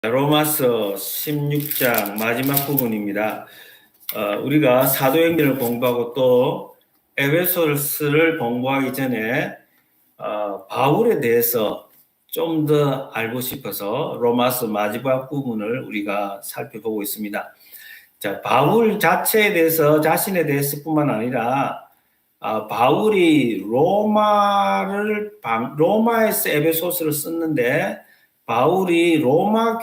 로마서 16장 마지막 부분입니다. 우리가 사도행전을 공부하고 또 에베소서를 공부하기 전에 바울에 대해서 좀 더 알고 싶어서 로마서 마지막 부분을 우리가 살펴보고 있습니다. 자, 바울 자체에 대해서, 자신에 대해서뿐만 아니라 바울이 로마에서 에베소서를 썼는데, 바울이 로마에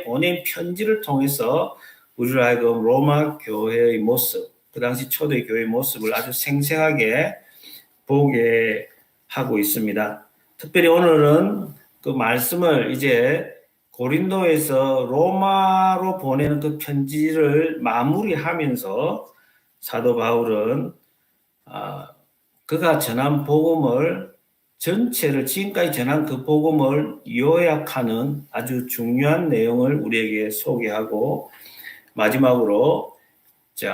보낸 편지를 통해서 우리를 하여금 로마 교회의 모습, 그 당시 초대 교회의 모습을 아주 생생하게 보게 하고 있습니다. 특별히 오늘은 그 말씀을 이제 고린도에서 로마로 보내는 그 편지를 마무리하면서 사도 바울은 그가 전한 복음을 전체를, 지금까지 전한 그 복음을 요약하는 아주 중요한 내용을 우리에게 소개하고, 마지막으로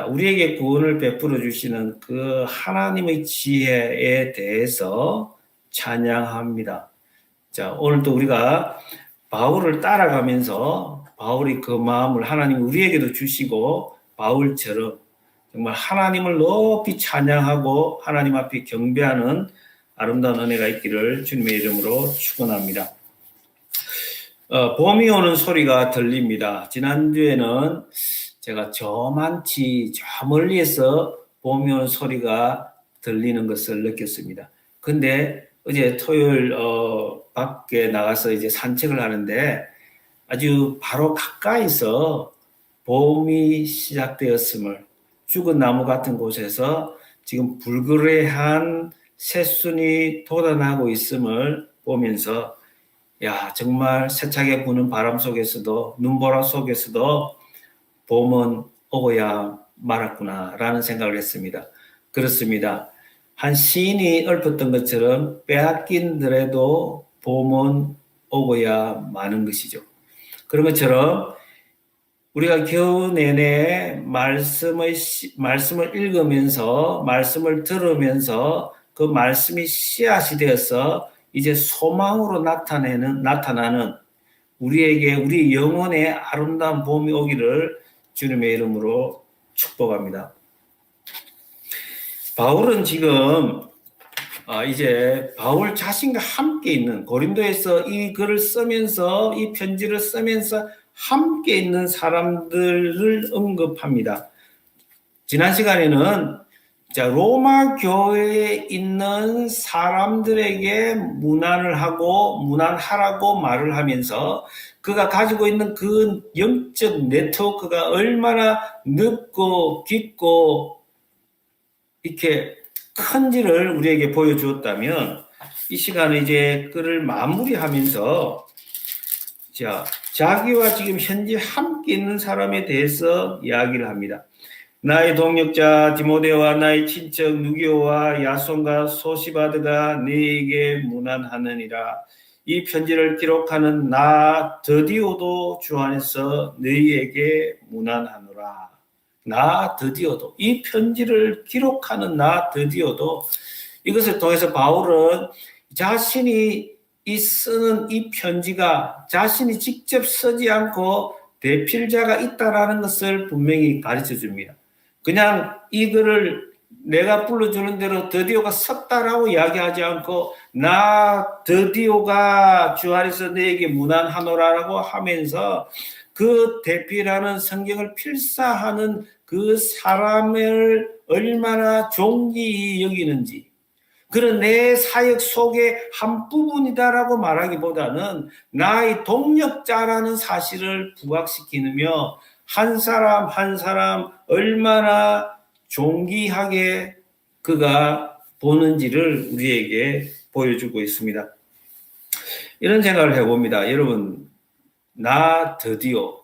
우리에게 구원을 베풀어 주시는 그 하나님의 지혜에 대해서 찬양합니다. 오늘도 우리가 바울을 따라가면서 바울이 그 마음을 하나님 우리에게도 주시고, 바울처럼 정말 하나님을 높이 찬양하고 하나님 앞에 경배하는 아름다운 은혜가 있기를 주님의 이름으로 축원합니다. 봄이 오는 소리가 들립니다. 지난주에는 제가 저 멀리에서 봄이 오는 소리가 들리는 것을 느꼈습니다. 근데 어제 토요일 밖에 나가서 이제 산책을 하는데 아주 바로 가까이서 봄이 시작되었음을, 죽은 나무 같은 곳에서 지금 불그레한 새순이 돋아나고 있음을 보면서, 정말 세차게 부는 바람 속에서도, 눈보라 속에서도 봄은 오고야 말았구나 라는 생각을 했습니다. 그렇습니다. 한 시인이 읊었던 것처럼 빼앗긴더라도 봄은 오고야 마는 것이죠. 그런 것처럼 우리가 겨우 내내 말씀을 읽으면서, 말씀을 들으면서 그 말씀이 씨앗이 되어서 이제 소망으로 나타나는 우리에게, 우리 영혼의 아름다운 봄이 오기를 주님의 이름으로 축복합니다. 바울은 지금 이제 바울 자신과 함께 있는, 고린도에서 이 글을 쓰면서, 이 편지를 쓰면서 함께 있는 사람들을 언급합니다. 지난 시간에는 로마 교회에 있는 사람들에게 문안하라고 말을 하면서 그가 가지고 있는 그 영적 네트워크가 얼마나 넓고 깊고 이렇게 큰지를 우리에게 보여주었다면, 이 시간에 이제 그를 마무리하면서 자기와 지금 현재 함께 있는 사람에 대해서 이야기를 합니다. 나의 동역자 디모데와 나의 친척 누기오와 야손과 소시바드가 너희에게 문안하느니라. 이 편지를 기록하는 나 드디오도 주 안에서 너희에게 문안하노라. 나 드디오도, 이 편지를 기록하는 나 드디오도, 이것을 통해서 바울은 자신이 쓰는 이 편지가 자신이 직접 쓰지 않고 대필자가 있다라는 것을 분명히 가르쳐 줍니다. 그냥 이 글을 내가 불러주는 대로 드디오가 썼다라고 이야기하지 않고 나 드디오가 주 안에서 너에게 문안하노라라고 하면서 그 대필하는, 성경을 필사하는 그 사람을 얼마나 존귀히 여기는지, 그런 내 사역 속의 한 부분이다라고 말하기보다는 나의 동역자라는 사실을 부각시키며 한 사람 한 사람 얼마나 존귀하게 그가 보는지를 우리에게 보여주고 있습니다. 이런 생각을 해봅니다. 여러분, 나 드디어,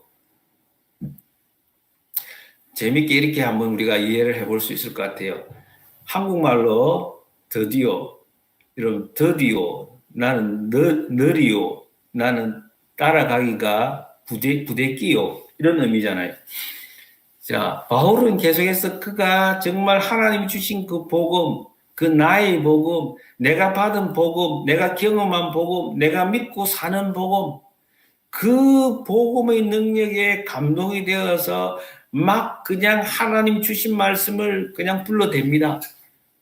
재밌게 이렇게 한번 우리가 이해를 해볼 수 있을 것 같아요. 한국말로 드디어, 이런 드디어, 나는 느리요, 나는 따라가기가 부대끼요, 이런 의미잖아요. 바울은 계속해서 그가 정말 하나님이 주신 그 복음, 그 나의 복음, 내가 받은 복음, 내가 경험한 복음, 내가 믿고 사는 복음, 그 복음의 능력에 감동이 되어서 막 그냥 하나님 주신 말씀을 그냥 불러댑니다.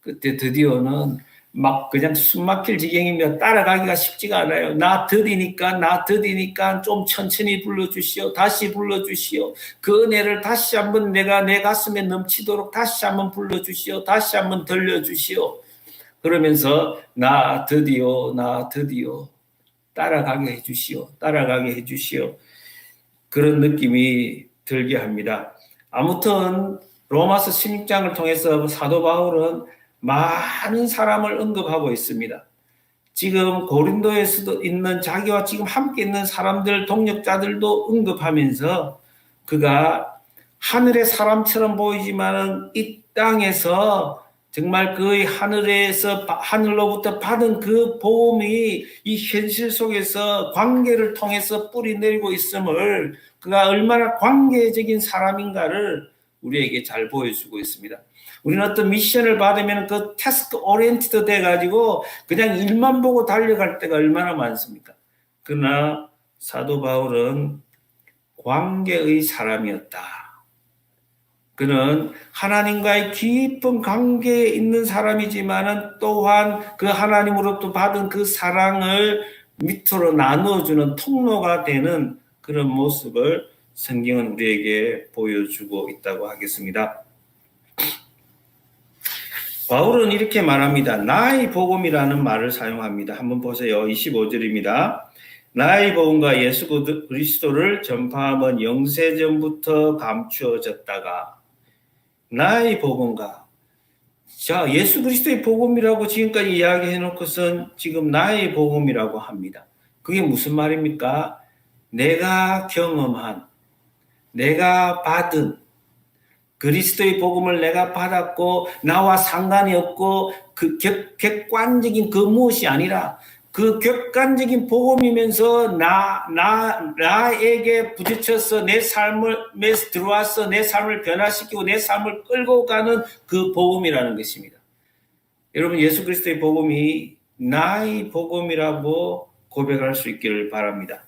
그때 드디어는 막 그냥 숨 막힐 지경이며 따라가기가 쉽지가 않아요. 나 더디니까 좀 천천히 불러주시오. 다시 불러주시오. 그 은혜를 다시 한번 내가 내 가슴에 넘치도록 다시 한번 불러주시오. 다시 한번 들려주시오. 그러면서 나 드디어 따라가게 해주시오. 따라가게 해주시오. 그런 느낌이 들게 합니다. 아무튼 로마서 16장을 통해서 사도 바울은 많은 사람을 언급하고 있습니다. 지금 고린도에서도 있는 자기와 지금 함께 있는 사람들, 동역자들도 언급하면서 그가 하늘의 사람처럼 보이지만은 이 땅에서 정말 그 하늘로부터 받은 그 복음이 이 현실 속에서 관계를 통해서 뿌리 내리고 있음을 그가 얼마나 관계적인 사람인가를 우리에게 잘 보여주고 있습니다. 우리는 어떤 미션을 받으면 그 태스크 오리엔티드 돼가지고 그냥 일만 보고 달려갈 때가 얼마나 많습니까? 그러나 사도 바울은 관계의 사람이었다. 그는 하나님과의 깊은 관계에 있는 사람이지만은 또한 그 하나님으로부터 받은 그 사랑을 밑으로 나누어주는 통로가 되는 그런 모습을 성경은 우리에게 보여주고 있다고 하겠습니다. 바울은 이렇게 말합니다. 나의 복음이라는 말을 사용합니다. 한번 보세요. 25절입니다. 나의 복음과 예수 그리스도를 전파함은 영세전부터 감추어졌다가 나의 복음과 자 예수 그리스도의 복음이라고 지금까지 이야기해 놓고선 지금 나의 복음이라고 합니다. 그게 무슨 말입니까? 내가 경험한 내가 받은 그리스도의 복음을 내가 받았고 나와 상관이 없고 그 객관적인 그 무엇이 아니라 그 객관적인 복음이면서 나에게 부딪혀서 내 삶을 들어와서 내 삶을 변화시키고 내 삶을 끌고 가는 그 복음이라는 것입니다. 여러분 예수 그리스도의 복음이 나의 복음이라고 고백할 수 있기를 바랍니다.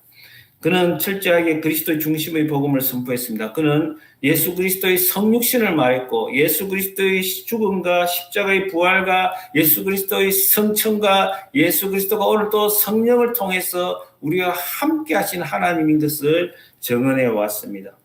그는 철저하게 그리스도의 중심의 복음을 선포했습니다. 그는 예수 그리스도의 성육신을 말했고 예수 그리스도의 죽음과 십자가의 부활과 예수 그리스도의 성천과 예수 그리스도가 오늘 또 성령을 통해서 우리와 함께 하신 하나님인 것을 증언해 왔습니다.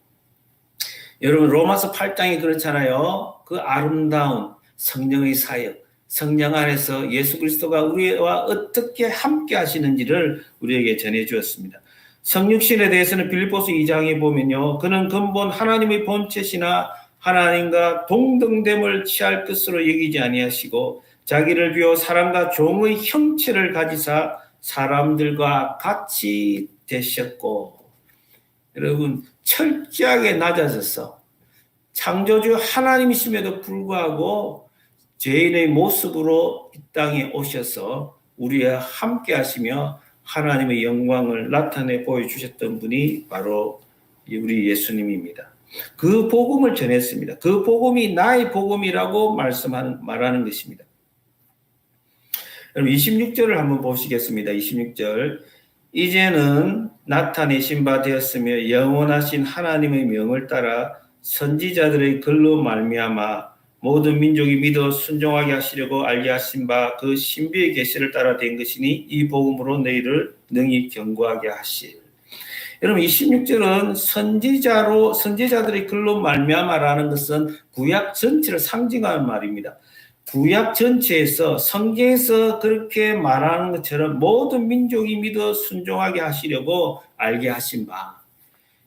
여러분 로마서 8장이 그렇잖아요. 그 아름다운 성령의 사역, 성령 안에서 예수 그리스도가 우리와 어떻게 함께 하시는지를 우리에게 전해 주었습니다. 성육신에 대해서는 빌립보서 2장에 보면요. 그는 근본 하나님의 본체시나 하나님과 동등됨을 취할 것으로 여기지 아니하시고 자기를 비워 사람과 종의 형체를 가지사 사람들과 같이 되셨고 여러분 철저하게 낮아져서 창조주 하나님이심에도 불구하고 죄인의 모습으로 이 땅에 오셔서 우리와 함께 하시며 하나님의 영광을 나타내 보여주셨던 분이 바로 우리 예수님입니다. 그 복음을 전했습니다. 그 복음이 나의 복음이라고 말하는 것입니다. 여러분 26절을 한번 보시겠습니다. 26절 이제는 나타내신 바 되었으며 영원하신 하나님의 명을 따라 선지자들의 글로 말미암아 모든 민족이 믿어 순종하게 하시려고 알게 하신 바 그 신비의 계시를 따라 된 것이니 이 복음으로 너희를 능히 견고하게 하실. 여러분 26절은 선지자들의 글로 말미암아라는 것은 구약 전체를 상징하는 말입니다. 구약 전체에서 성경에서 그렇게 말하는 것처럼 모든 민족이 믿어 순종하게 하시려고 알게 하신 바.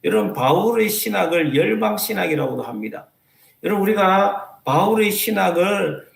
여러분 바울의 신학을 열방 신학이라고도 합니다. 여러분 우리가 바울의 신학을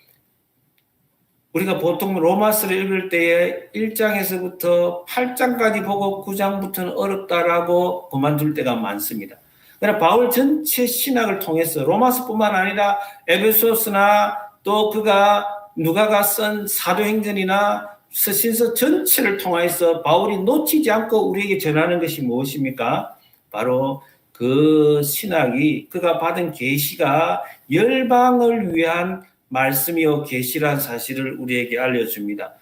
우리가 보통 로마서를 읽을 때에 1장에서부터 8장까지 보고 9장부터는 어렵다라고 그만둘 때가 많습니다. 그러나 바울 전체 신학을 통해서 로마서뿐만 아니라 에베소서나 또 그가 누가가 쓴 사도행전이나 서신서 전체를 통해서 바울이 놓치지 않고 우리에게 전하는 것이 무엇입니까? 바로 그 신학이 그가 받은 계시가 열방을 위한 말씀이요 계시란 사실을 우리에게 알려줍니다.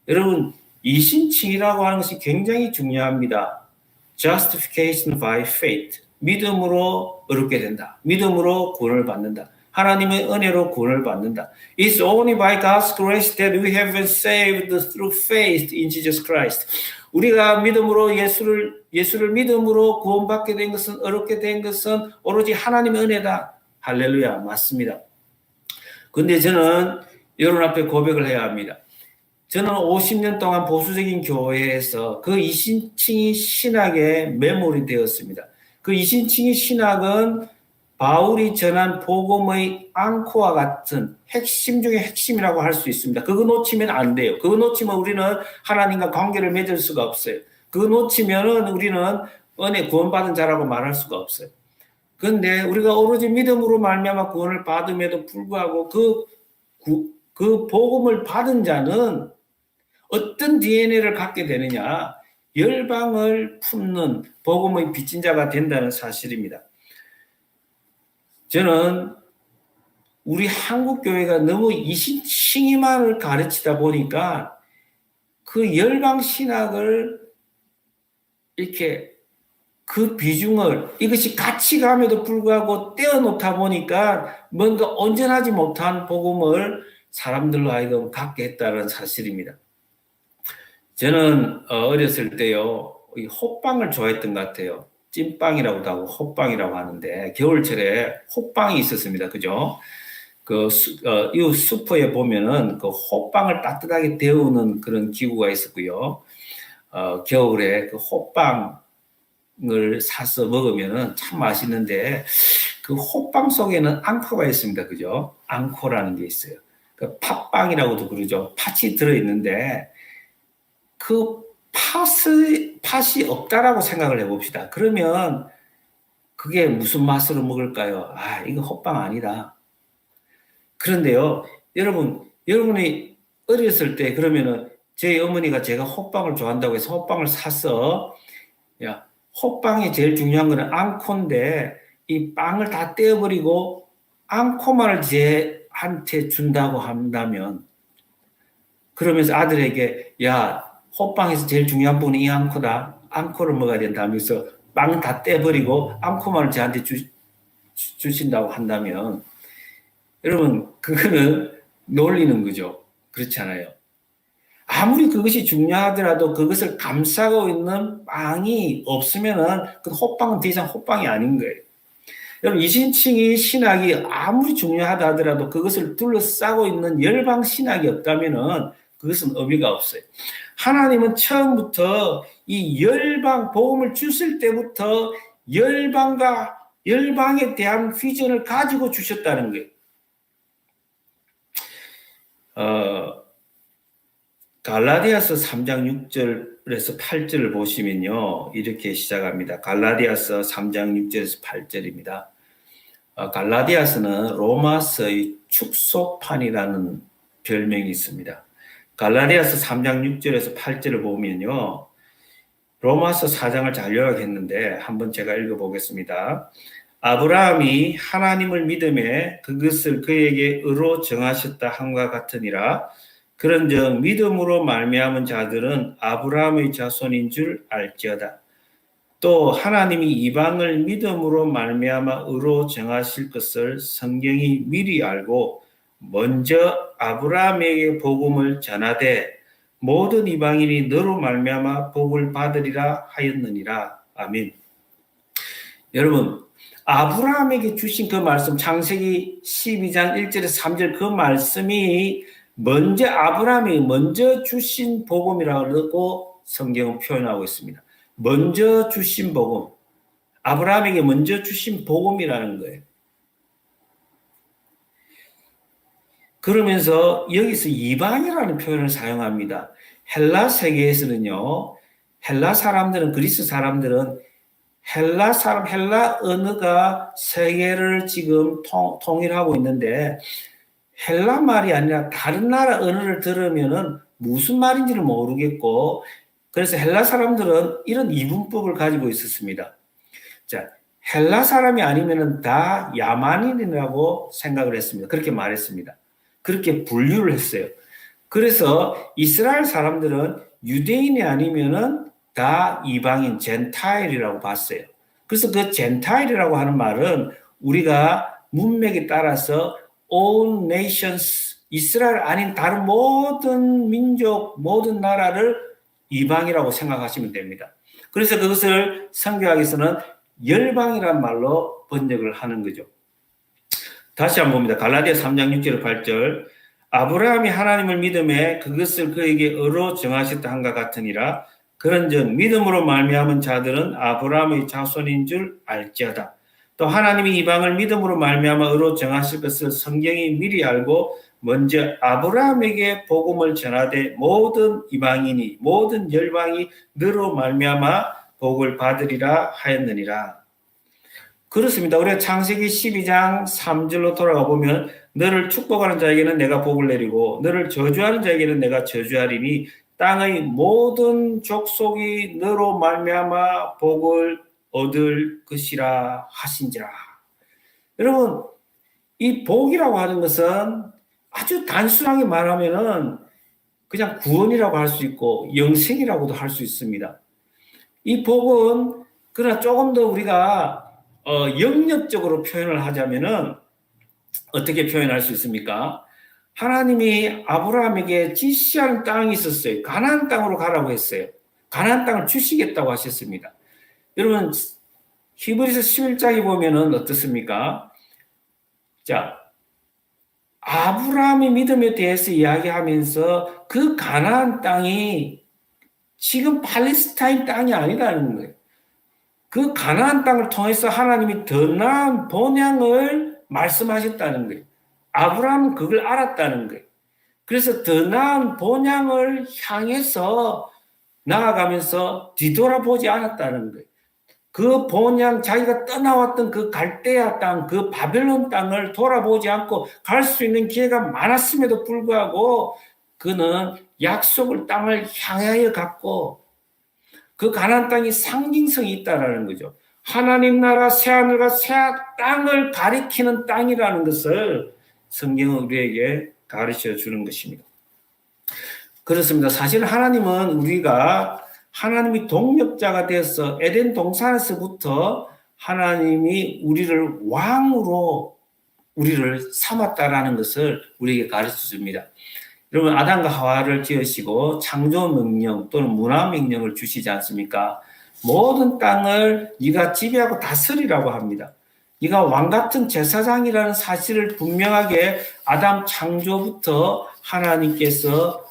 여러분, 이신칭이라고 하는 것이 굉장히 중요합니다. Justification by faith. 믿음으로 의롭게 된다. 믿음으로 구원을 받는다. 하나님의 은혜로 구원을 받는다. It's only by God's grace that we have been saved through faith in Jesus Christ. 우리가 믿음으로 예수를 믿음으로 구원받게 된 것은, 의롭게 된 것은 오로지 하나님의 은혜다. 할렐루야, 맞습니다. 근데 저는 여러분 앞에 고백을 해야 합니다. 저는 50년 동안 보수적인 교회에서 그 이신칭이 신학에 매몰이 되었습니다. 그 이신칭이 신학은 바울이 전한 복음의 앙코와 같은 핵심 중에 핵심이라고 할 수 있습니다. 그거 놓치면 안 돼요. 그거 놓치면 우리는 하나님과 관계를 맺을 수가 없어요. 그거 놓치면은 우리는 은혜 구원받은 자라고 말할 수가 없어요. 그런데 우리가 오로지 믿음으로 말미암아 구원을 받음에도 불구하고 그 복음을 받은 자는 어떤 DNA를 갖게 되느냐? 열방을 품는 복음의 빚진 자가 된다는 사실입니다. 저는 우리 한국 교회가 너무 이신칭의만을 가르치다 보니까 그 열방 신학을 이렇게 그 비중을 이것이 같이 감에도 불구하고 떼어놓다 보니까 뭔가 온전하지 못한 복음을 사람들로 하여금 갖게 했다는 사실입니다. 저는 어렸을 때요, 이 호빵을 좋아했던 것 같아요. 찐빵이라고도 하고 호빵이라고 하는데 겨울철에 호빵이 있었습니다. 그죠? 이 슈퍼에 보면은 그 호빵을 따뜻하게 데우는 그런 기구가 있었고요. 겨울에 그 호빵을 사서 먹으면은 참 맛있는데 그 호빵 속에는 앙코가 있습니다. 그죠? 앙코라는 게 있어요. 그 팥빵이라고도 그러죠. 팥이 들어있는데 그 팥이 없다라고 생각을 해봅시다. 그러면 그게 무슨 맛으로 먹을까요? 아, 이거 호빵 아니다. 그런데요, 여러분이 어렸을 때 그러면은 제 어머니가 제가 호빵을 좋아한다고 해서 호빵을 사서, 야, 호빵이 제일 중요한 거는 앙코인데 이 빵을 다 떼어버리고 앙코만을 제한테 준다고 한다면, 그러면서 아들에게, 야, 호빵에서 제일 중요한 부분이 이 앙코다. 앙코를 먹어야 된다 하면서 빵 다 떼버리고 앙코만을 저한테 주신다고 한다면, 여러분, 그거는 놀리는 거죠. 그렇지 않아요? 아무리 그것이 중요하더라도 그것을 감싸고 있는 빵이 없으면은 그 호빵은 더 이상 호빵이 아닌 거예요. 여러분, 이신칭의 신학이 아무리 중요하다 하더라도 그것을 둘러싸고 있는 열방 신학이 없다면은 그것은 의미가 없어요. 하나님은 처음부터 이 열방 복음을 주실 때부터 열방에 대한 비전을 가지고 주셨다는 거예요. 갈라디아서 3장 6절에서 8절을 보시면요, 이렇게 시작합니다. 갈라디아서 3장 6절에서 8절입니다. 갈라디아서는 로마서의 축소판이라는 별명이 있습니다. 갈라디아서 3장 6절에서 8절을 보면요, 로마서 4장을 잘 요약했는데 한번 제가 읽어보겠습니다. 아브라함이 하나님을 믿음에 그것을 그에게 의로 정하셨다 함과 같으니라. 그런즉 믿음으로 말미암은 자들은 아브라함의 자손인 줄 알지어다. 또 하나님이 이방을 믿음으로 말미암아 의로 정하실 것을 성경이 미리 알고 먼저 아브라함에게 복음을 전하되 모든 이방인이 너로 말미암아 복을 받으리라 하였느니라. 아멘. 여러분, 아브라함에게 주신 그 말씀, 창세기 12장 1절에서 3절 그 말씀이 먼저 아브라함이 먼저 주신 복음이라고 성경은 표현하고 있습니다. 먼저 주신 복음, 아브라함에게 먼저 주신 복음이라는 거예요. 그러면서 여기서 이방이라는 표현을 사용합니다. 헬라 세계에서는요, 그리스 사람들은 헬라 언어가 세계를 지금 통일하고 있는데, 헬라 말이 아니라 다른 나라 언어를 들으면은 무슨 말인지를 모르겠고, 그래서 헬라 사람들은 이런 이분법을 가지고 있었습니다. 자, 헬라 사람이 아니면은 다 야만인이라고 생각을 했습니다. 그렇게 말했습니다. 그렇게 분류를 했어요. 그래서 이스라엘 사람들은 유대인이 아니면은 다 이방인, 젠타일이라고 봤어요. 그래서 그 젠타일이라고 하는 말은 우리가 문맥에 따라서 all nations, 이스라엘 아닌 다른 모든 민족, 모든 나라를 이방이라고 생각하시면 됩니다. 그래서 그것을 성경학에서는 열방이란 말로 번역을 하는 거죠. 다시 한번 봅니다. 갈라디아 3장 6절 8절. 아브라함이 하나님을 믿음에 그것을 그에게 의로 정하셨다 한과 같으니라. 그런즉 믿음으로 말미암은 자들은 아브라함의 자손인 줄 알지어다. 또 하나님이 이방을 믿음으로 말미암아 의로 정하실 것을 성경이 미리 알고 먼저 아브라함에게 복음을 전하되 모든 이방인이 모든 열방이 너로 말미암아 복을 받으리라 하였느니라. 그렇습니다. 우리가 창세기 12장 3절로 돌아가 보면 너를 축복하는 자에게는 내가 복을 내리고 너를 저주하는 자에게는 내가 저주하리니 땅의 모든 족속이 너로 말미암아 복을 얻을 것이라 하신지라. 여러분, 이 복이라고 하는 것은 아주 단순하게 말하면은 그냥 구원이라고 할 수 있고 영생이라고도 할 수 있습니다. 이 복은 그러나 조금 더 우리가 영역적으로 표현을 하자면은 어떻게 표현할 수 있습니까? 하나님이 아브라함에게 지시하는 땅이 있었어요. 가나안 땅으로 가라고 했어요. 가나안 땅을 주시겠다고 하셨습니다. 여러분, 히브리서 11장에 보면은 어떻습니까? 자, 아브라함의 믿음에 대해서 이야기하면서 그 가나안 땅이 지금 팔레스타인 땅이 아니라는 거예요. 그 가나안 땅을 통해서 하나님이 더 나은 본향을 말씀하셨다는 거예요. 아브라함은 그걸 알았다는 거예요. 그래서 더 나은 본향을 향해서 나아가면서 뒤돌아보지 않았다는 거예요. 그 본향, 자기가 떠나왔던 그 갈대아 땅, 그 바벨론 땅을 돌아보지 않고 갈 수 있는 기회가 많았음에도 불구하고 그는 약속을 땅을 향하여 갔고 그 가나안 땅이 상징성이 있다라는 거죠. 하나님 나라 새하늘과 새 땅을 가리키는 땅이라는 것을 성경은 우리에게 가르쳐 주는 것입니다. 그렇습니다. 사실 하나님은 우리가 하나님이 동력자가 되어서 에덴 동산에서부터 하나님이 우리를 왕으로 우리를 삼았다라는 것을 우리에게 가르쳐 줍니다. 여러분, 아담과 하와를 지으시고 창조 명령 또는 문화 명령을 주시지 않습니까? 모든 땅을 네가 지배하고 다스리라고 합니다. 네가 왕 같은 제사장이라는 사실을 분명하게 아담 창조부터 하나님께서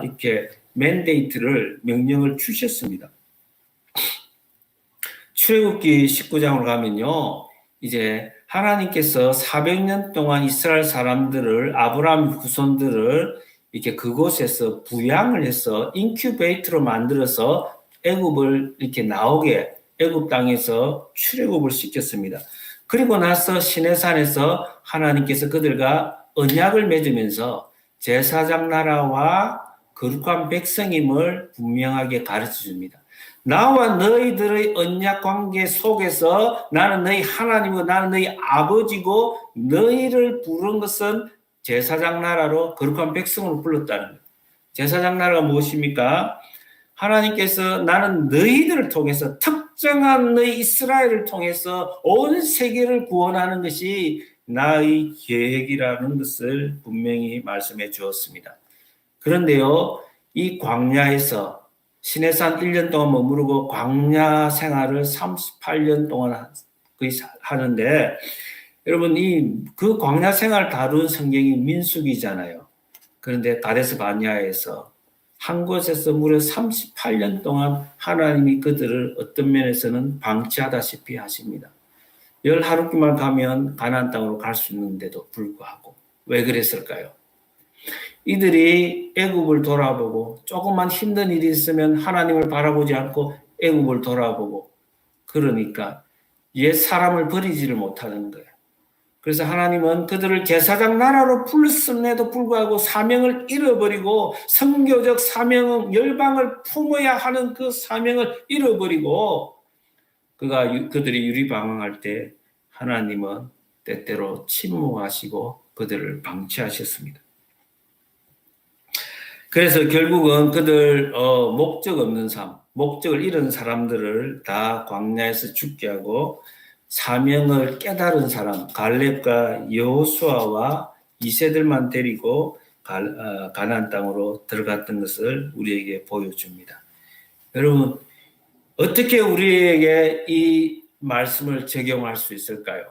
이렇게 맨데이트를 명령을 주셨습니다. 출애굽기 19장으로 가면요. 이제 하나님께서 400년 동안 이스라엘 사람들을 아브라함 후손들을 이렇게 그곳에서 부양을 해서 인큐베이터로 만들어서 애굽을 이렇게 나오게 애굽 땅에서 출애굽을 시켰습니다. 그리고 나서 시내산에서 하나님께서 그들과 언약을 맺으면서 제사장 나라와 거룩한 백성임을 분명하게 가르쳐 줍니다. 나와 너희들의 언약 관계 속에서 나는 너희 하나님이고 나는 너희 아버지고 너희를 부른 것은 제사장 나라로 거룩한 백성으로 불렀다는 거예요. 제사장 나라가 무엇입니까? 하나님께서 나는 너희들을 통해서 특정한 너희 이스라엘을 통해서 온 세계를 구원하는 것이 나의 계획이라는 것을 분명히 말씀해 주었습니다. 그런데요, 이 광야에서 시내산 1년 동안 머무르고 광야 생활을 38년 동안 거의 하는데, 여러분, 그 광야 생활을 다룬 성경이 민수기잖아요. 그런데 가데스 바네아에서 한 곳에서 무려 38년 동안 하나님이 그들을 어떤 면에서는 방치하다시피 하십니다. 10하루만 가면 가나안 땅으로 갈 수 있는데도 불구하고 왜 그랬을까요? 이들이 애굽을 돌아보고 조금만 힘든 일이 있으면 하나님을 바라보지 않고 애굽을 돌아보고 그러니까 옛 사람을 버리지를 못하는 거예요. 그래서 하나님은 그들을 제사장 나라로 불렀음에도 불구하고 사명을 잃어버리고 선교적 사명, 열방을 품어야 하는 그 사명을 잃어버리고 그들이 유리방황할 때 하나님은 때때로 침묵하시고 그들을 방치하셨습니다. 그래서 결국은 그들 목적 없는 삶, 목적을 잃은 사람들을 다 광야에서 죽게 하고 사명을 깨달은 사람, 갈렙과 여호수아와 이세들만 데리고 가나안 땅으로 들어갔던 것을 우리에게 보여줍니다. 여러분, 어떻게 우리에게 이 말씀을 적용할 수 있을까요?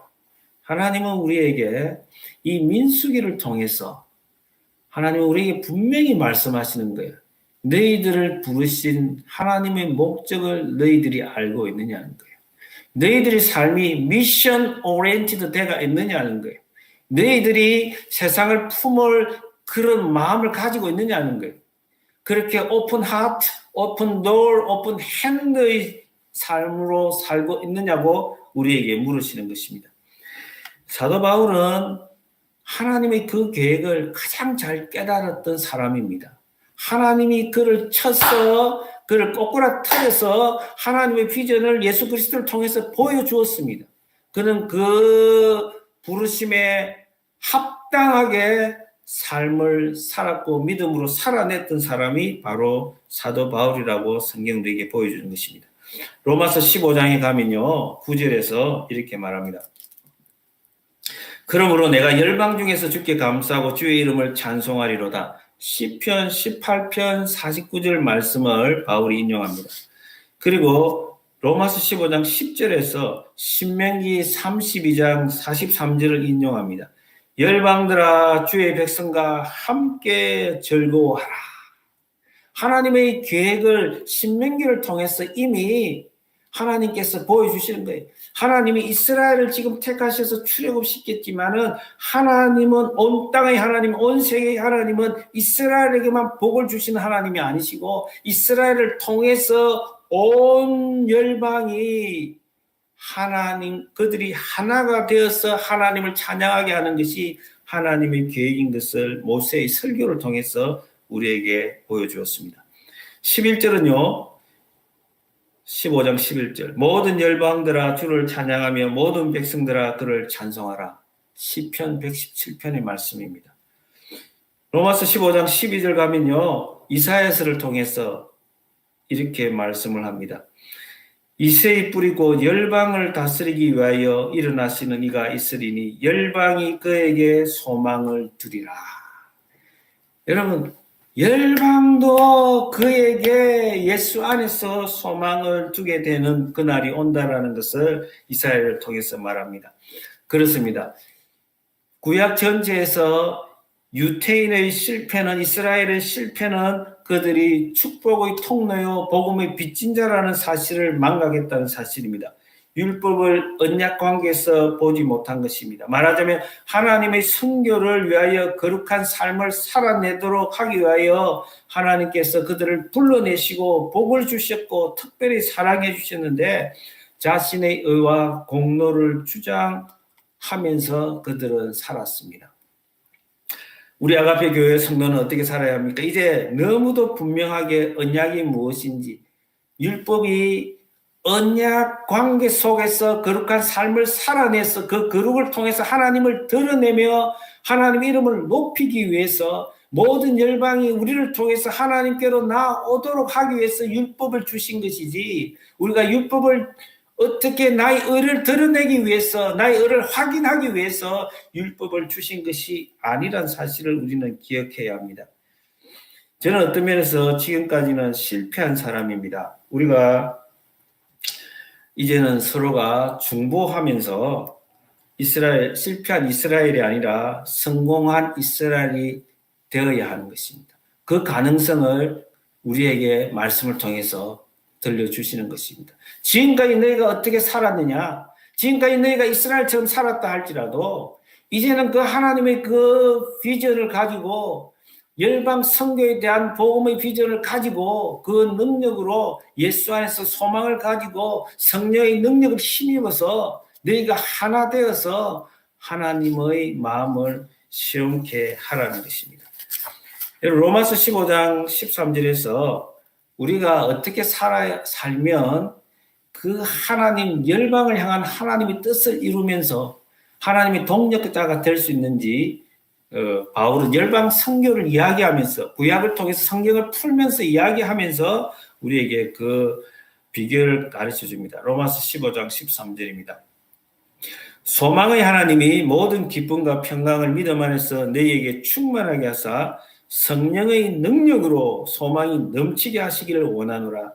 하나님은 우리에게 이 민수기를 통해서 하나님은 우리에게 분명히 말씀하시는 거예요. 너희들을 부르신 하나님의 목적을 너희들이 알고 있느냐는 거예요. 너희들의 삶이 미션 오리엔티드 되어 있느냐는 거예요. 너희들이 세상을 품을 그런 마음을 가지고 있느냐는 거예요. 그렇게 오픈 하트, 오픈 도어, 오픈 핸드의 삶으로 살고 있느냐고 우리에게 물으시는 것입니다. 사도 바울은 하나님의 그 계획을 가장 잘 깨달았던 사람입니다. 하나님이 그를 쳐서 그를 꼬꾸라뜨려서 하나님의 비전을 예수 그리스도를 통해서 보여주었습니다. 그는 그 부르심에 합당하게 삶을 살았고 믿음으로 살아냈던 사람이 바로 사도 바울이라고 성경도 우리에게 보여주는 것입니다. 로마서 15장에 가면요, 9절에서 이렇게 말합니다. 그러므로 내가 열방 중에서 주께 감사하고 주의 이름을 찬송하리로다. 시편 18편 49절 말씀을 바울이 인용합니다. 그리고 로마서 15장 10절에서 신명기 32장 43절을 인용합니다. 열방들아 주의 백성과 함께 즐거워하라. 하나님의 계획을 신명기를 통해서 이미 하나님께서 보여주시는 거예요. 하나님이 이스라엘을 지금 택하셔서 출애굽시켰지만은 하나님은 온 땅의 하나님, 온 세계의 하나님은 이스라엘에게만 복을 주시는 하나님이 아니시고 이스라엘을 통해서 온 열방이 하나님, 그들이 하나가 되어서 하나님을 찬양하게 하는 것이 하나님의 계획인 것을 모세의 설교를 통해서 우리에게 보여주었습니다. 11절은요. 15장 11절 모든 열방들아 주를 찬양하며 모든 백성들아 그를 찬송하라. 시편 117편의 말씀입니다. 로마서 15장 12절 가면요. 이사야서를 통해서 이렇게 말씀을 합니다. 이새의 뿌리고 열방을 다스리기 위하여 일어나시는 이가 있으리니 열방이 그에게 소망을 두리라. 여러분, 열방도 그에게 예수 안에서 소망을 두게 되는 그날이 온다라는 것을 이사야를 통해서 말합니다. 그렇습니다. 구약 전체에서 유태인의 실패는, 이스라엘의 실패는 그들이 축복의 통로요 복음의 빚진 자라는 사실을 망각했다는 사실입니다. 율법을 언약 관계에서 보지 못한 것입니다. 말하자면 하나님의 선교를 위하여 거룩한 삶을 살아내도록 하기 위하여 하나님께서 그들을 불러내시고 복을 주셨고 특별히 사랑해 주셨는데 자신의 의와 공로를 주장하면서 그들은 살았습니다. 우리 아가페 교회 성도는 어떻게 살아야 합니까? 이제 너무도 분명하게 언약이 무엇인지, 율법이 언약 관계 속에서 거룩한 삶을 살아내서 그 거룩을 통해서 하나님을 드러내며 하나님 이름을 높이기 위해서 모든 열방이 우리를 통해서 하나님께로 나오도록 하기 위해서 율법을 주신 것이지, 우리가 율법을 어떻게 나의 의를 드러내기 위해서, 나의 의를 확인하기 위해서 율법을 주신 것이 아니란 사실을 우리는 기억해야 합니다. 저는 어떤 면에서 지금까지는 실패한 사람입니다. 우리가 이제는 서로가 중보하면서 실패한 이스라엘이 아니라 성공한 이스라엘이 되어야 하는 것입니다. 그 가능성을 우리에게 말씀을 통해서 들려주시는 것입니다. 지금까지 너희가 어떻게 살았느냐? 지금까지 너희가 이스라엘처럼 살았다 할지라도 이제는 그 하나님의 그 비전을 가지고 열방 선교에 대한 복음의 비전을 가지고 그 능력으로 예수 안에서 소망을 가지고 성령의 능력을 힘입어서 너희가 하나 되어서 하나님의 마음을 시험케 하라는 것입니다. 로마서 15장 13절에서 우리가 어떻게 살면 그 하나님, 열방을 향한 하나님의 뜻을 이루면서 하나님의 동력자가 될 수 있는지 바울은 열방 선교를 이야기하면서 구약을 통해서 성경을 풀면서 이야기하면서 우리에게 그 비결을 가르쳐 줍니다. 로마서 15장 13절입니다. 소망의 하나님이 모든 기쁨과 평강을 믿음 안에서 너희에게 충만하게 하사 성령의 능력으로 소망이 넘치게 하시기를 원하노라.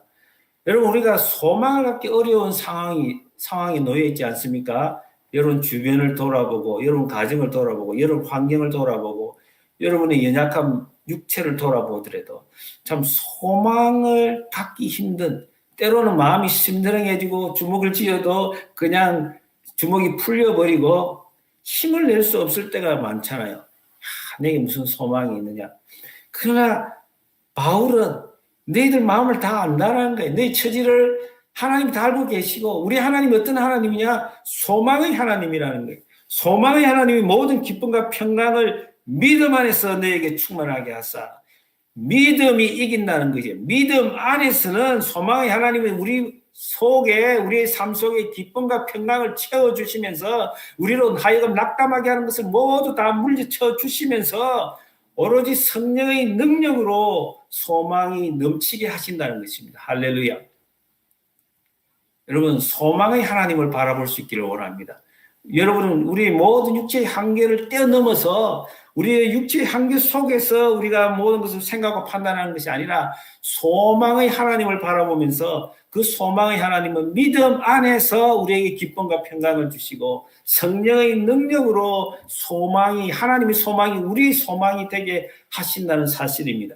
여러분, 우리가 소망을 갖기 어려운 상황에 놓여 있지 않습니까? 여러분 주변을 돌아보고, 여러분 가정을 돌아보고, 여러분 환경을 돌아보고, 여러분의 연약한 육체를 돌아보더라도 참 소망을 갖기 힘든, 때로는 마음이 심드렁해지고 주먹을 쥐어도 그냥 주먹이 풀려버리고 힘을 낼 수 없을 때가 많잖아요. 내게 무슨 소망이 있느냐. 그러나 바울은 너희들 마음을 다 안다라는 거예요. 너희 처지를 하나님이 다 알고 계시고, 우리 하나님이 어떤 하나님이냐? 소망의 하나님이라는 거예요. 소망의 하나님이 모든 기쁨과 평강을 믿음 안에서 너에게 충만하게 하사. 믿음이 이긴다는 거죠. 믿음 안에서는 소망의 하나님이 우리 속에, 우리의 삶 속에 기쁨과 평강을 채워주시면서 우리로 하여금 낙담하게 하는 것을 모두 다 물리쳐 주시면서 오로지 성령의 능력으로 소망이 넘치게 하신다는 것입니다. 할렐루야. 여러분, 소망의 하나님을 바라볼 수 있기를 원합니다. 여러분은 우리 모든 육체의 한계를 뛰어넘어서 우리의 육체의 한계 속에서 우리가 모든 것을 생각하고 판단하는 것이 아니라 소망의 하나님을 바라보면서 그 소망의 하나님은 믿음 안에서 우리에게 기쁨과 평강을 주시고 성령의 능력으로 하나님의 소망이 우리 소망이 되게 하신다는 사실입니다.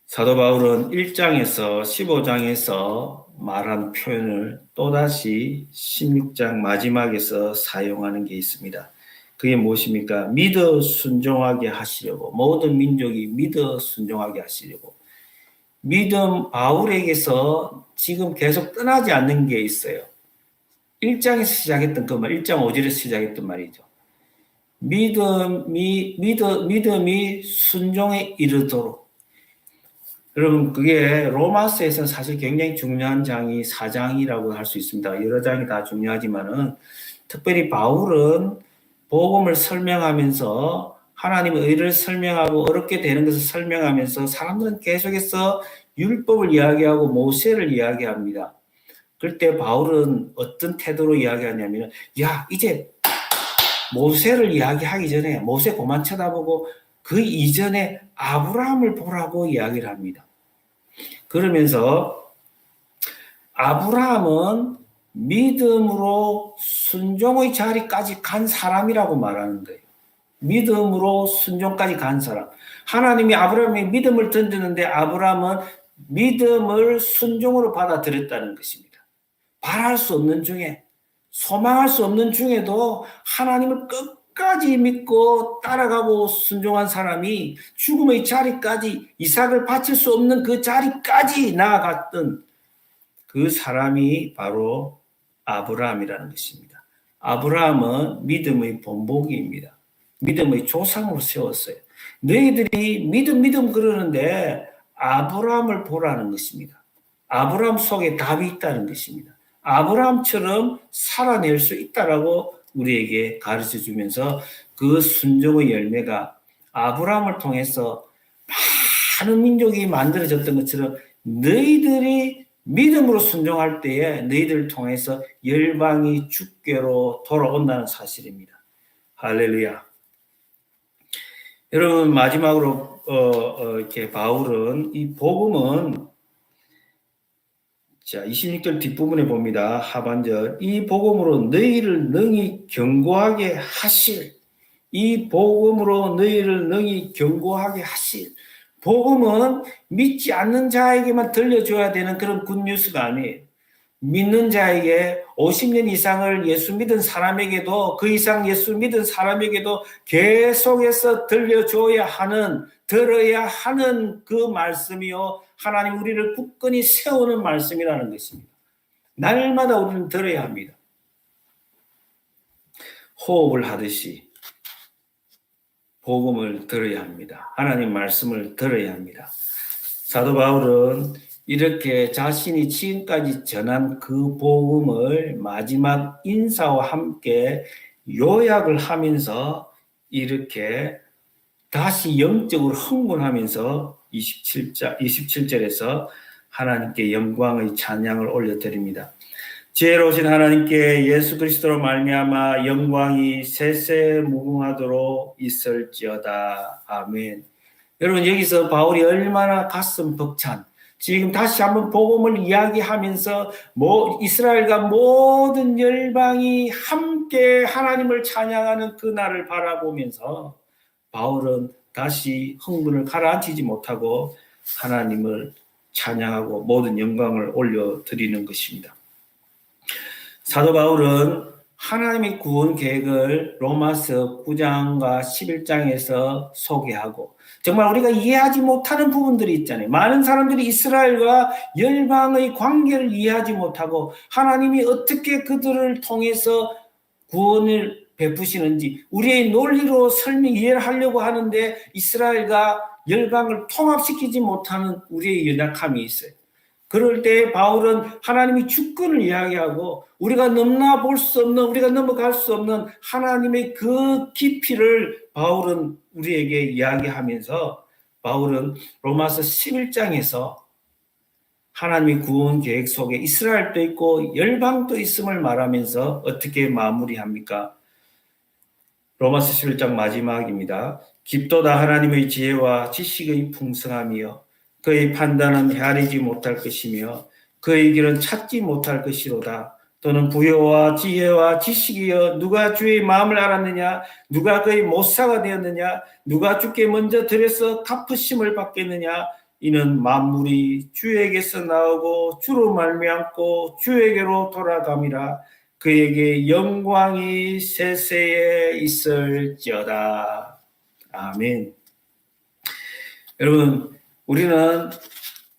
사도 바울은 1장에서 15장에서 말한 표현을 또다시 16장 마지막에서 사용하는 게 있습니다. 그게 무엇입니까? 믿어 순종하게 하시려고, 모든 민족이 믿어 순종하게 하시려고. 믿음 바울에게서 지금 계속 떠나지 않는 게 있어요. 1장에서 시작했던 그 말, 1장 5절에서 시작했던 말이죠. 믿음이 순종에 이르도록. 여러분, 그게 로마서에서는 사실 굉장히 중요한 장이 4장이라고 할 수 있습니다. 여러 장이 다 중요하지만은 특별히 바울은 복음을 설명하면서 하나님의 의를 설명하고 어렵게 되는 것을 설명하면서 사람들은 계속해서 율법을 이야기하고 모세를 이야기합니다. 그럴 때 바울은 어떤 태도로 이야기하냐면, 야, 이제 모세를 이야기하기 전에 모세 그만 쳐다보고 그 이전에 아브라함을 보라고 이야기를 합니다. 그러면서 아브라함은 믿음으로 순종의 자리까지 간 사람이라고 말하는 거예요. 믿음으로 순종까지 간 사람. 하나님이 아브라함의 믿음을 던지는데 아브라함은 믿음을 순종으로 받아들였다는 것입니다. 바랄 수 없는 중에, 소망할 수 없는 중에도 하나님을 끝까지 믿고 따라가고 순종한 사람이 죽음의 자리까지, 이삭을 바칠 수 없는 그 자리까지 나아갔던 그 사람이 바로 아브라함이라는 것입니다. 아브라함은 믿음의 본보기입니다. 믿음의 조상으로 세웠어요. 너희들이 믿음 그러는데 아브라함을 보라는 것입니다. 아브라함 속에 답이 있다는 것입니다. 아브라함처럼 살아낼 수 있다라고 우리에게 가르쳐 주면서 그 순종의 열매가 아브라함을 통해서 많은 민족이 만들어졌던 것처럼 너희들이 믿음으로 순종할 때에 너희들을 통해서 열방이 주께로 돌아온다는 사실입니다. 할렐루야. 여러분, 마지막으로 이렇게 바울은 이 복음은, 자, 26절 뒷부분에 봅니다. 하반절. 이 복음으로 너희를 능히 견고하게 하실. 이 복음으로 너희를 능히 견고하게 하실. 복음은 믿지 않는 자에게만 들려줘야 되는 그런 굿뉴스가 아니에요. 믿는 자에게 50년 이상을 예수 믿은 사람에게도 그 이상 예수 믿은 사람에게도 계속해서 들려줘야 하는, 들어야 하는 그 말씀이요. 하나님 우리를 굳건히 세우는 말씀이라는 것입니다. 날마다 우리는 들어야 합니다. 호흡을 하듯이 복음을 들어야 합니다. 하나님 말씀을 들어야 합니다. 사도 바울은 이렇게 자신이 지금까지 전한 그 복음을 마지막 인사와 함께 요약을 하면서 이렇게 다시 영적으로 흥분하면서 27절에서 하나님께 영광의 찬양을 올려드립니다. 지혜로우신 하나님께 예수 그리스도로 말미암아 영광이 세세무궁하도록 있을지어다. 아멘. 여러분, 여기서 바울이 얼마나 가슴 벅찬, 지금 다시 한번 복음을 이야기하면서 이스라엘과 모든 열방이 함께 하나님을 찬양하는 그날을 바라보면서 바울은 다시 흥분을 가라앉히지 못하고 하나님을 찬양하고 모든 영광을 올려드리는 것입니다. 사도 바울은 하나님의 구원 계획을 로마서 9장과 11장에서 소개하고, 정말 우리가 이해하지 못하는 부분들이 있잖아요. 많은 사람들이 이스라엘과 열방의 관계를 이해하지 못하고 하나님이 어떻게 그들을 통해서 구원을 베푸시는지 우리의 논리로 이해를 하려고 하는데 이스라엘과 열방을 통합시키지 못하는 우리의 연약함이 있어요. 그럴 때 바울은 하나님의 주권을 이야기하고 우리가 넘나볼 수 없는, 우리가 넘어갈 수 없는 하나님의 그 깊이를 바울은 우리에게 이야기하면서, 바울은 로마서 11장에서 하나님의 구원 계획 속에 이스라엘도 있고 열방도 있음을 말하면서 어떻게 마무리합니까? 로마서 11장 마지막입니다. 깊도다 하나님의 지혜와 지식의 풍성함이여 그의 판단은 헤아리지 못할 것이며 그의 길은 찾지 못할 것이로다. 또는 부여와 지혜와 지식이여 누가 주의 마음을 알았느냐? 누가 그의 모사가 되었느냐? 누가 주께 먼저 들여서 갚으심을 받겠느냐? 이는 만물이 주에게서 나오고 주로 말미암고 주에게로 돌아감이라. 그에게 영광이 세세에 있을지어다. 아멘. 여러분, 우리는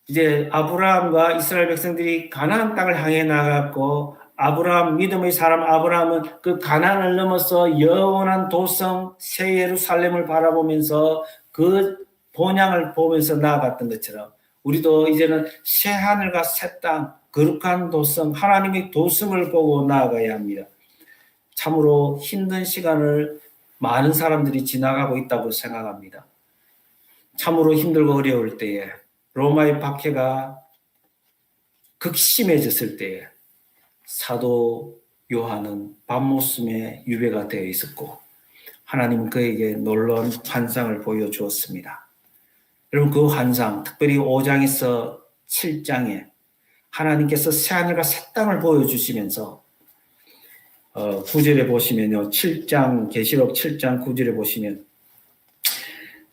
이제 아브라함과 이스라엘 백성들이 가나안 땅을 향해 나갔고, 아브라함, 믿음의 사람 아브라함은 그 가나안을 넘어서 영원한 도성 새 예루살렘을 바라보면서 그 본향을 보면서 나아갔던 것처럼 우리도 이제는 새 하늘과 새 땅, 거룩한 도성, 하나님의 도성을 보고 나아가야 합니다. 참으로 힘든 시간을 많은 사람들이 지나가고 있다고 생각합니다. 참으로 힘들고 어려울 때에, 로마의 박해가 극심해졌을 때에 사도 요한은 밤모습에 유배가 되어 있었고 하나님은 그에게 놀라운 환상을 보여주었습니다. 여러분, 그 환상, 특별히 5장에서 7장에 하나님께서 새하늘과 새 땅을 보여주시면서 9절에 보시면요, 계시록 7장 9절에 보시면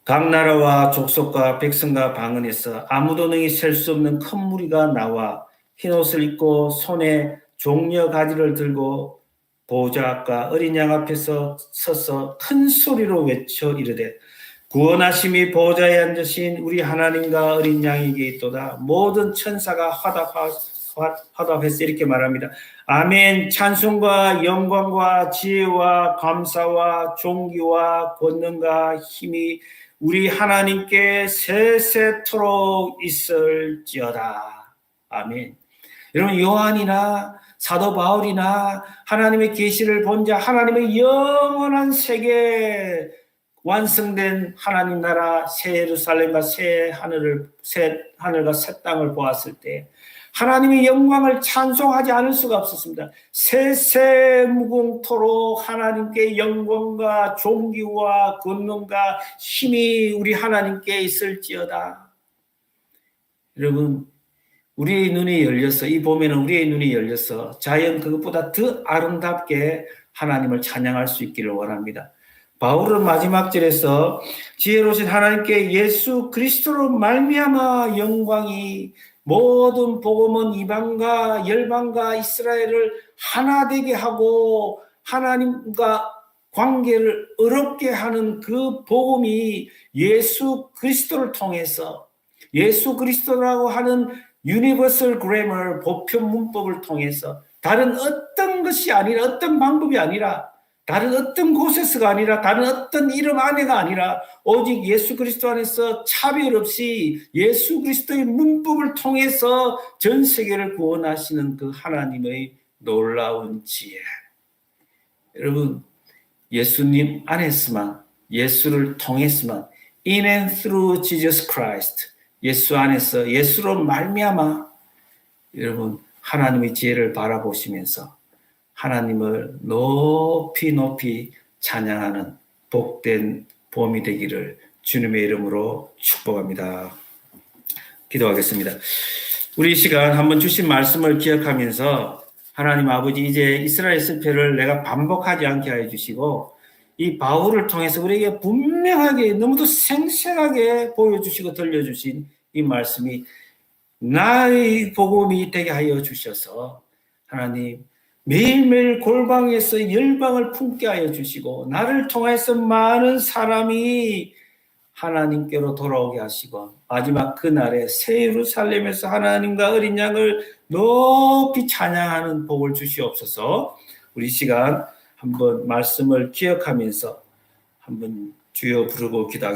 각 나라와 족속과 백성과 방언에서 아무도 능히 셀 수 없는 큰 무리가 나와 흰옷을 입고 손에 종려 가지를 들고 보좌 앞과 어린 양 앞에서 서서 큰 소리로 외쳐 이르되 구원하심이 보좌에 앉으신 우리 하나님과 어린 양에게 있도다. 모든 천사가 화답해서 이렇게 말합니다. 아멘. 찬송과 영광과 지혜와 감사와 존귀와 권능과 힘이 우리 하나님께 세세토록 있을지어다. 아멘. 여러분, 요한이나 사도 바울이나 하나님의 계시를 본 자, 하나님의 영원한 세계, 완성된 하나님 나라 새 예루살렘과 새 하늘과 새 땅을 보았을 때 하나님의 영광을 찬송하지 않을 수가 없었습니다. 세세무궁토록 하나님께 영광과 존귀와 권능과 힘이 우리 하나님께 있을지어다. 여러분, 우리의 눈이 열려서, 이 봄에는 우리의 눈이 열려서 자연 그것보다 더 아름답게 하나님을 찬양할 수 있기를 원합니다. 바울은 마지막 절에서 지혜로우신 하나님께 예수 그리스도로 말미암아 영광이, 모든 복음은 이방과 열방과 이스라엘을 하나 되게 하고 하나님과 관계를 어렵게 하는 그 복음이 예수 그리스도를 통해서, 예수 그리스도라고 하는 유니버설 그래머, 보편 문법을 통해서 다른 어떤 것이 아니라, 어떤 방법이 아니라 다른 어떤 곳에서가 아니라 다른 어떤 이름 안에가 아니라 오직 예수 그리스도 안에서 차별 없이 예수 그리스도의 문법을 통해서 전 세계를 구원하시는 그 하나님의 놀라운 지혜. 여러분, 예수님 안에서만, 예수를 통해서만, in and through Jesus Christ, 예수 안에서, 예수로 말미암아 여러분 하나님의 지혜를 바라보시면서 하나님을 높이 높이 찬양하는 복된 봄이 되기를 주님의 이름으로 축복합니다. 기도하겠습니다. 우리 이 시간 한번 주신 말씀을 기억하면서 하나님 아버지, 이제 이스라엘 실패를 내가 반복하지 않게 하여 주시고 이 바울을 통해서 우리에게 분명하게 너무도 생생하게 보여주시고 들려주신 이 말씀이 나의 복음이 되게 하여 주셔서 하나님 매일매일 골방에서 열방을 품게 하여 주시고 나를 통해서 많은 사람이 하나님께로 돌아오게 하시고 마지막 그날에 새 예루살렘에서 하나님과 어린 양을 높이 찬양하는 복을 주시옵소서. 우리 시간 한번 말씀을 기억하면서 한번 주여 부르고 기도하겠습니다.